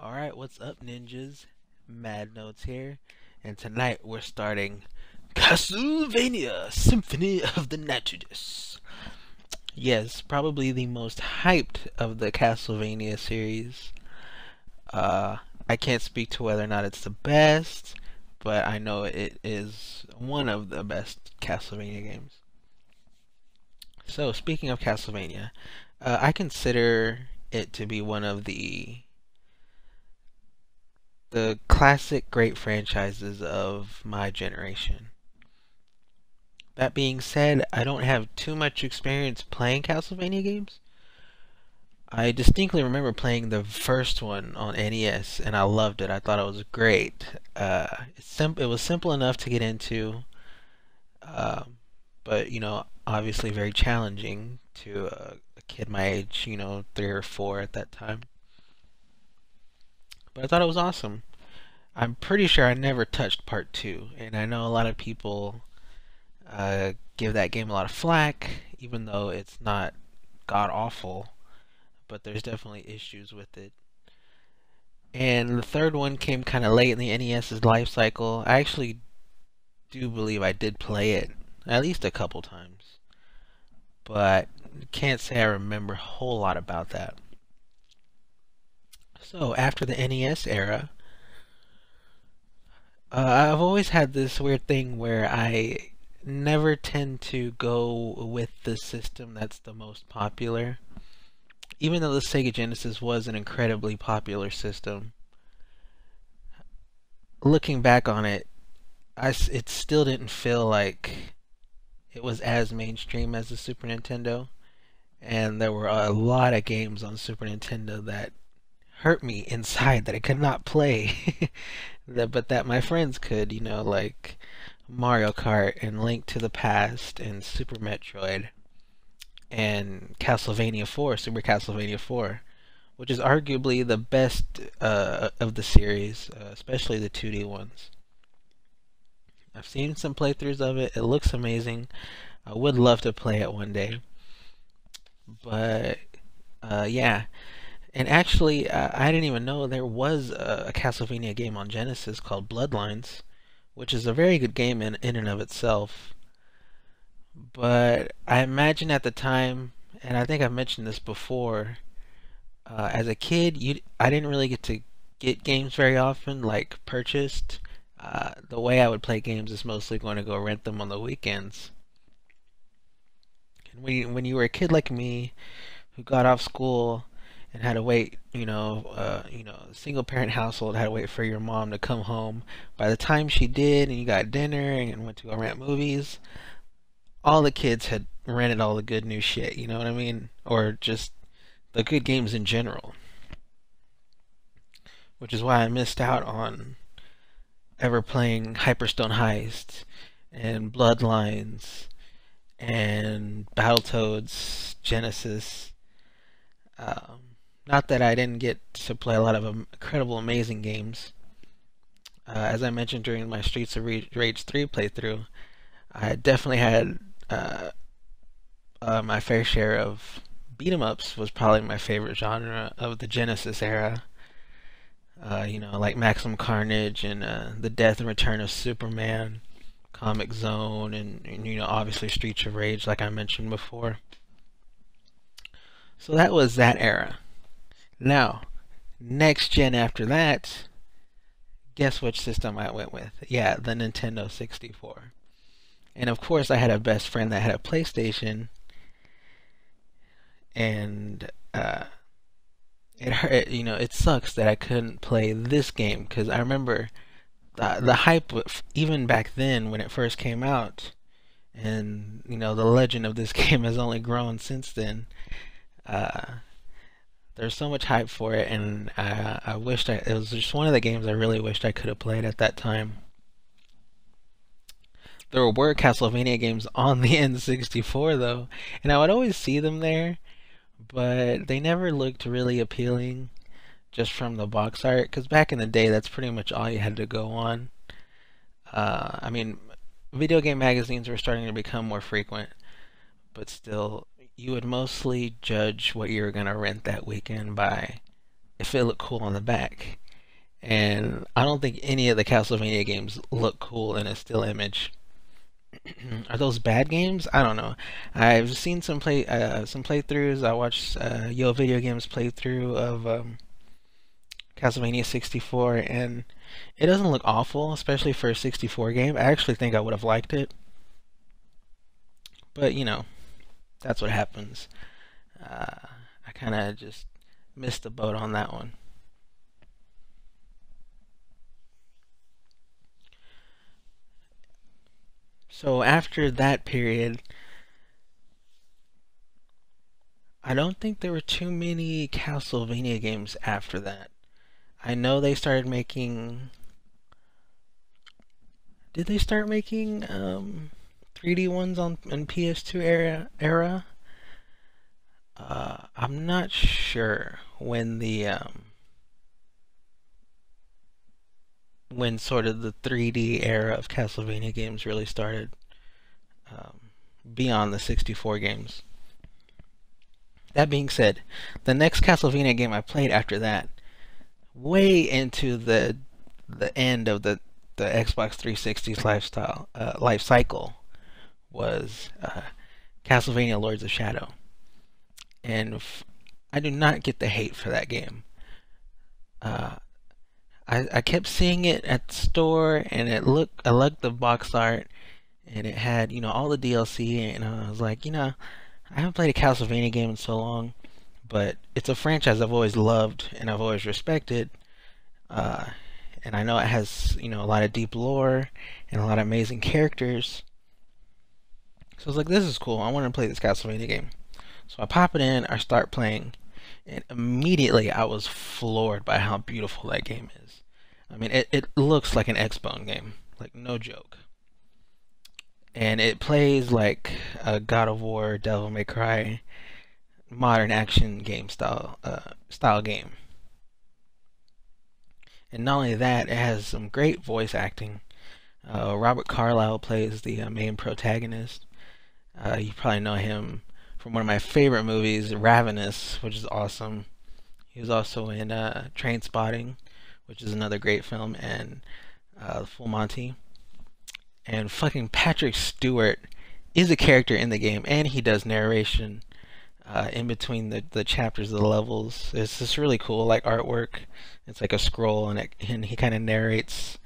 Alright, what's up, ninjas? Mad Notes here, and tonight we're starting Castlevania Symphony of the Nitrous. Yes, probably the most hyped of the Castlevania series. Uh, I can't speak to whether or not it's the best, but I know it is one of the best Castlevania games. So, speaking of Castlevania, I consider it to be one of the classic great franchises of my generation. That being said, I don't have too much experience playing Castlevania games. I distinctly remember playing the first one on NES, and I loved it. I thought it was great. It was simple enough to get into, uh, but obviously very challenging to a kid my age, 3 or 4 at that time. But I thought it was awesome. I'm pretty sure I never touched part two, and I know a lot of people give that game a lot of flack, even though it's not god awful, but there's definitely issues with it. And the third one came kind of late in the NES's life cycle. I actually do believe I did play it at least a couple times, but can't say I remember a whole lot about that. So after the NES era, I've always had this weird thing where I never tend to go with the system that's the most popular. Even though the Sega Genesis was an incredibly popular system, looking back on it, it still didn't feel like it was as mainstream as the Super Nintendo. And there were a lot of games on Super Nintendo that hurt me inside that I could not play, but that my friends could, like Mario Kart and Link to the Past and Super Metroid and Castlevania 4, Super Castlevania 4, which is arguably the best of the series, especially the 2D ones. I've seen some playthroughs of it. It looks amazing. I would love to play it one day. But yeah, and actually, I didn't even know there was a Castlevania game on Genesis called Bloodlines, which is a very good game in and of itself. But I imagine at the time, and I think I've mentioned this before, as a kid, I didn't really get to get games very often, like purchased. The way I would play games is mostly going to go rent them on the weekends. And when you were a kid like me, who got off school and had to wait, single parent household had to wait for your mom to come home. By the time she did, and you got dinner and went to go rent movies, all the kids had rented all the good new shit, you know what I mean? Or just the good games in general. Which is why I missed out on ever playing Hyperstone Heist and Bloodlines and Battletoads Genesis. Not that I didn't get to play a lot of incredible, amazing games. As I mentioned during my Streets of Rage 3 playthrough, I definitely had my fair share of beat 'em ups. Was probably my favorite genre of the Genesis era. Like Maximum Carnage and The Death and Return of Superman, Comic Zone, and obviously Streets of Rage, like I mentioned before. So that was that era. Now, next gen after that, guess which system I went with? Yeah, the Nintendo 64. And of course, I had a best friend that had a PlayStation, and it hurt. It sucks that I couldn't play this game because I remember the hype, even back then when it first came out, and the legend of this game has only grown since then. Uh, there's so much hype for it, and I wished it was just one of the games I really wished I could have played at that time. There were Castlevania games on the N64 though, and I would always see them there, but they never looked really appealing just from the box art, because back in the day that's pretty much all you had to go on. I mean, video game magazines were starting to become more frequent, but still, you would mostly judge what you were going to rent that weekend by if it looked cool on the back. And I don't think any of the Castlevania games look cool in a still image. Are those bad games? I don't know. I've seen some playthroughs. I watched Yo Video Games playthrough of Castlevania 64, and it doesn't look awful, especially for a 64 game. I actually think I would have liked it, but you know, that's what happens. I kind of just missed the boat on that one. So after that period, I don't think there were too many Castlevania games after that. I know they started making. Did they start making 3D ones on PS2 era? I'm not sure when when sort of the 3D era of Castlevania games really started, beyond the 64 games. That being said, the next Castlevania game I played after that, way into the end of the Xbox 360's life cycle, was Castlevania Lords of Shadow, and I do not get the hate for that game. Uh, I kept seeing it at the store, and I liked the box art, and it had, you know, all the DLC, and I was like, you know, I haven't played a Castlevania game in so long, but it's a franchise I've always loved and I've always respected, uh, and I know it has, you know, a lot of deep lore and a lot of amazing characters. So I was like, this is cool. I want to play this Castlevania game. So I pop it in, I start playing, and immediately I was floored by how beautiful that game is. I mean, it looks like an X-Bone game, like no joke. And it plays like a God of War, Devil May Cry, modern action game style game. And not only that, it has some great voice acting. Robert Carlyle plays the main protagonist. You probably know him from one of my favorite movies, Ravenous, which is awesome. He was also in Trainspotting, which is another great film, and Full Monty. And fucking Patrick Stewart is a character in the game, and he does narration in between the chapters of the levels. It's just really cool, like artwork. It's like a scroll, and he kind of narrates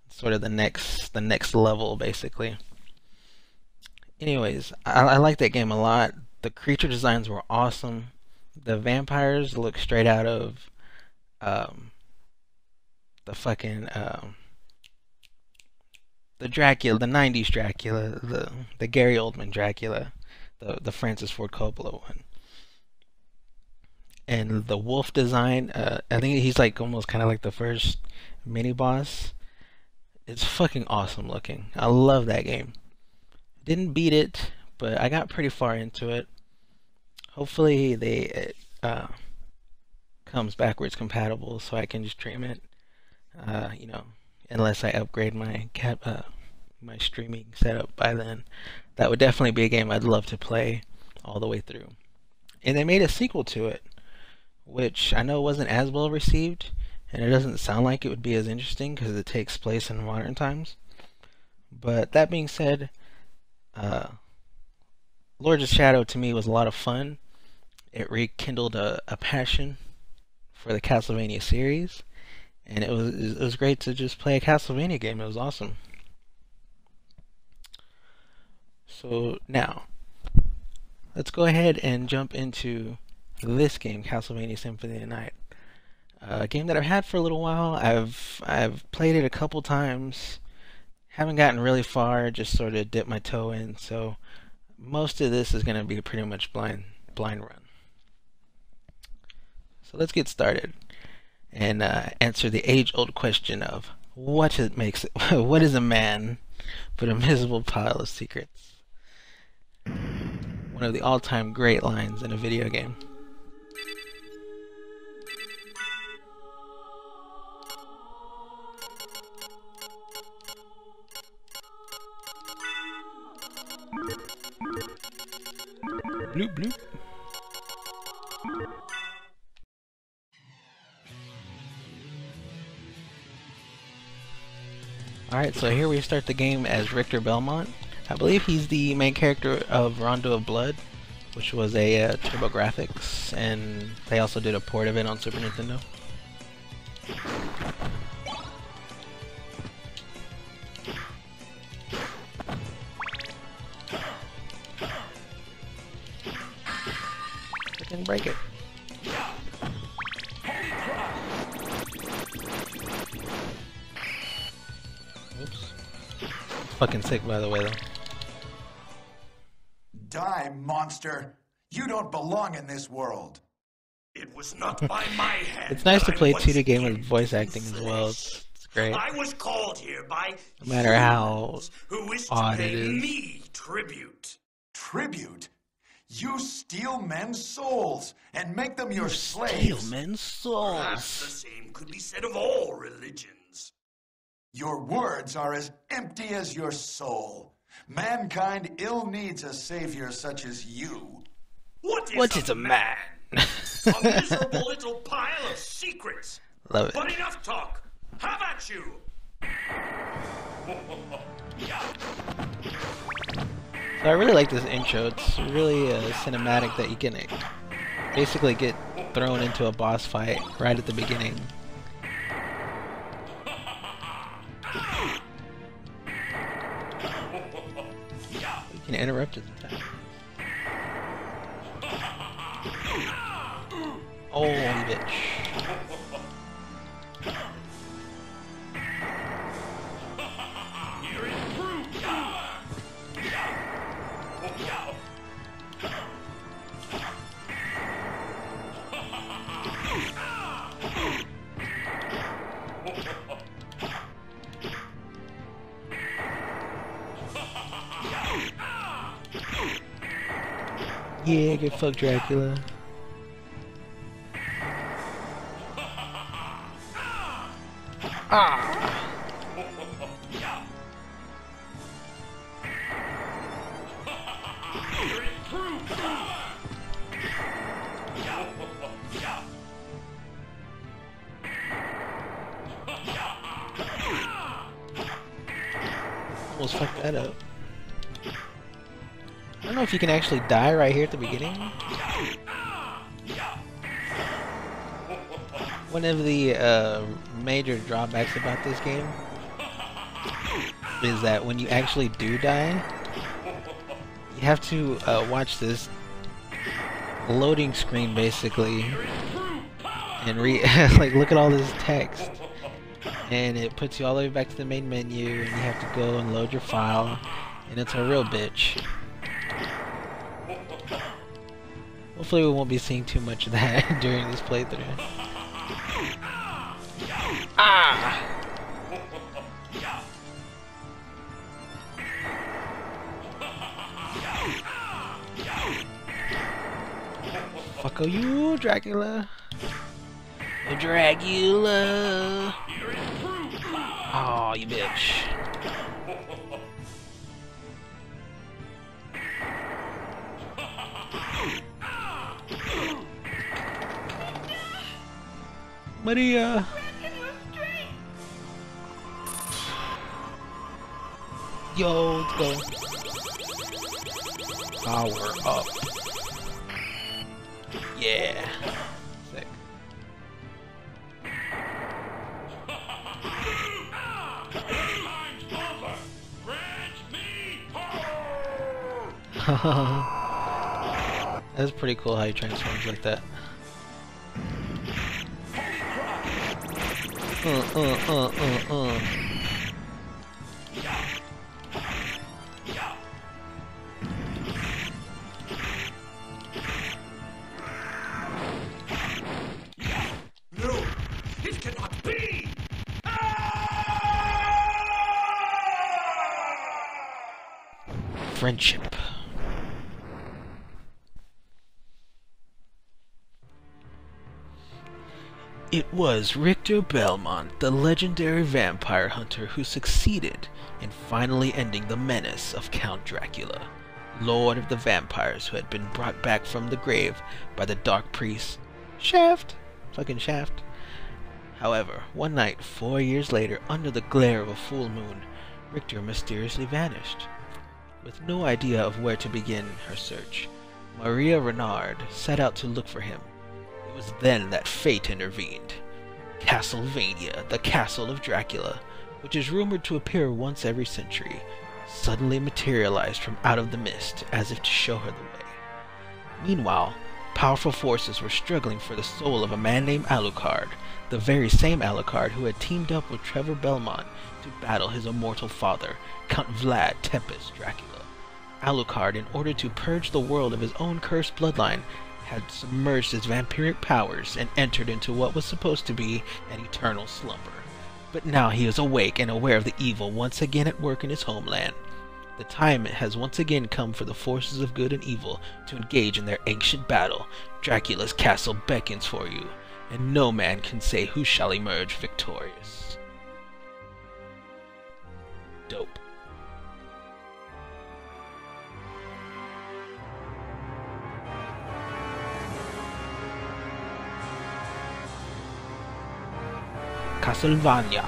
sort of the next level, basically. Anyways, I like that game a lot. The creature designs were awesome. The vampires look straight out of the fucking the Dracula, the '90s Dracula, the Gary Oldman Dracula, the Francis Ford Coppola one. And the wolf design, I think he's like almost kind of like the first mini boss. It's fucking awesome looking. I love that game. Didn't beat it, but I got pretty far into it. Hopefully it comes backwards compatible so I can just stream it. You know, unless I upgrade my my streaming setup by then. That would definitely be a game I'd love to play all the way through. And they made a sequel to it, which I know wasn't as well received, and it doesn't sound like it would be as interesting because it takes place in modern times. But that being said, Lords of Shadow to me was a lot of fun. It rekindled a passion for the Castlevania series, and it was great to just play a Castlevania game. It was awesome. So now, let's go ahead and jump into this game, Castlevania Symphony of the Night. A game that I've had for a little while. I've played it a couple times. Haven't gotten really far. Just sort of dipped my toe in. So most of this is going to be pretty much blind run. So let's get started and answer the age-old question of what is a man but a miserable pile of secrets. One of the all-time great lines in a video game. Bloop bloop. Alright, so here we start the game as Richter Belmont. I believe he's the main character of Rondo of Blood, which was a TurboGrafx, and they also did a port of it on Super Nintendo. I can break it. Oops. It's fucking sick, by the way, though. Die, monster! You don't belong in this world. It was not by my hand. It's nice to play a 2D game with voice acting as well. It's great. I was called here by No matter how who wish odd to it pay is. me tribute. Tribute? You steal men's souls and make them your Steal slaves. men's Perhaps the souls. same could be said of all religions. Your words are as empty as your soul. Mankind ill needs a savior such as you. What is a man? A miserable little pile of secrets. Love it. But enough talk. Have at you. So I really like this intro. It's really cinematic that you can basically get thrown into a boss fight right at the beginning. You can interrupt his attack. Oh, you bitch. Yeah, get fucked, Dracula. Ah! Almost fucked that up. I don't know if you can actually die right here at the beginning. One of the major drawbacks about this game is that when you actually do die, you have to watch this loading screen basically and like look at all this text, and it puts you all the way back to the main menu, and you have to go and load your file, and it's a real bitch. Hopefully we won't be seeing too much of that during this playthrough. Ah! Fuck you, Dracula. Dracula. Oh, you bitch. Maria. Yo, let's go. Power up. Yeah. Sick. That's pretty cool how he transforms like that. No, it cannot be. Friendship. It was Richter Belmont, the legendary vampire hunter, who succeeded in finally ending the menace of Count Dracula, Lord of the Vampires, who had been brought back from the grave by the Dark Priest Shaft. Fucking Shaft. However, one night, 4 years later, under the glare of a full moon, Richter mysteriously vanished. With no idea of where to begin her search, Maria Renard set out to look for him. It was then that fate intervened. Castlevania, the castle of Dracula, which is rumored to appear once every century, suddenly materialized from out of the mist as if to show her the way. Meanwhile, powerful forces were struggling for the soul of a man named Alucard, the very same Alucard who had teamed up with Trevor Belmont to battle his immortal father, Count Vlad Tepes Dracula. Alucard, in order to purge the world of his own cursed bloodline, had submerged his vampiric powers and entered into what was supposed to be an eternal slumber. But now he is awake and aware of the evil once again at work in his homeland. The time has once again come for the forces of good and evil to engage in their ancient battle. Dracula's castle beckons for you, and no man can say who shall emerge victorious. Dope. Castlevania.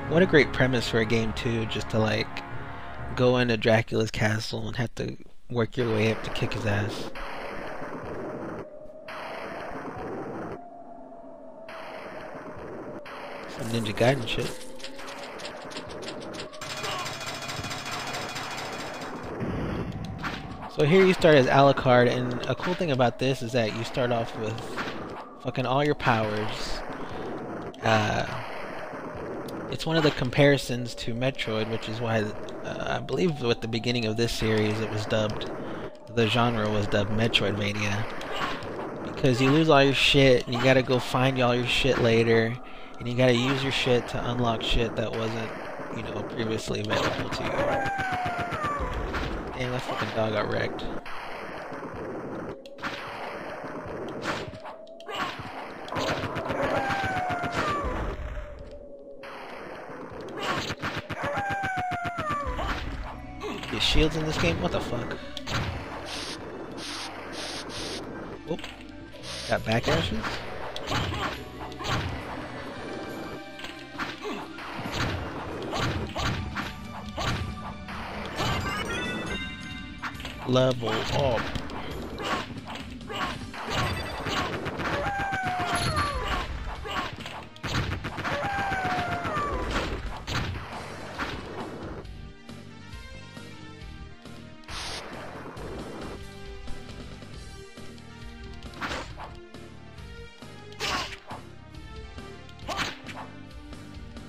What a great premise for a game too, just to like go into Dracula's castle and have to work your way up to kick his ass. Some Ninja Gaiden shit. So here you start as Alucard, and a cool thing about this is that you start off with fucking all your powers. It's one of the comparisons to Metroid, which is why I believe at the beginning of this series it was dubbed, the genre was dubbed Metroidvania. Because you lose all your shit, and you gotta go find all your shit later, and you gotta use your shit to unlock shit that wasn't, you know, previously available to you. Damn, that fucking dog got wrecked. Get shields in this game? What the fuck? Oh, got back ashes? Level up.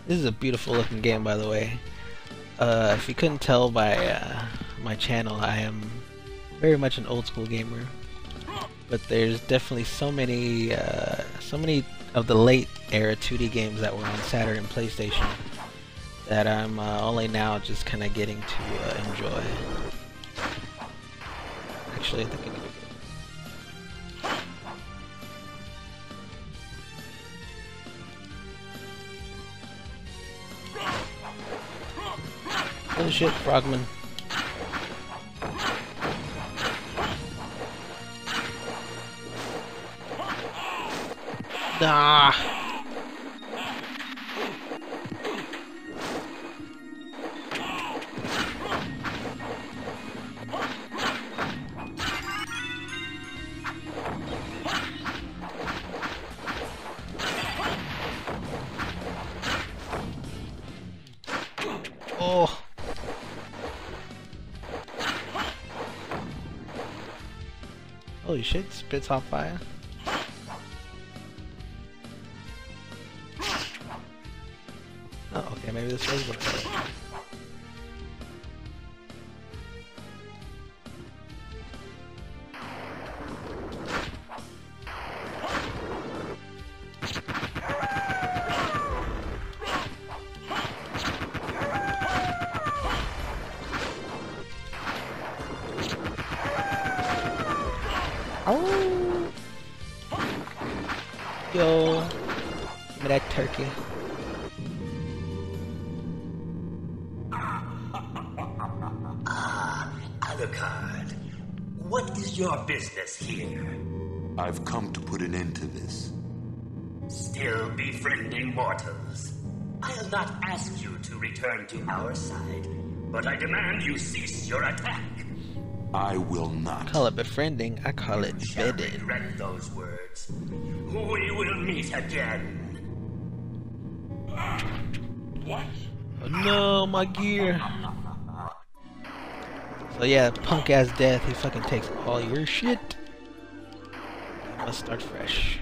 This is a beautiful looking game, by the way. If you couldn't tell by my channel, I am very much an old school gamer, but there's definitely so many of the late era 2D games that were on Saturn and PlayStation that I'm only now just kind of getting to enjoy. Actually, I think I need to go. Oh shit, Frogman. Ah. Oh. Holy shit, spits off fire. Oh, okay, maybe this was what it was. Oh! Yo! Give me that turkey. Alucard, what is your business here? I've come to put an end to this. Still befriending mortals. I'll not ask you to return to our side, but I demand you cease your attack. I will not. Call it befriending, I call it You shall bedding. regret those words. We will meet again. What? Oh no, my gear. So yeah, punk ass death, he fucking takes all your shit. I must start fresh.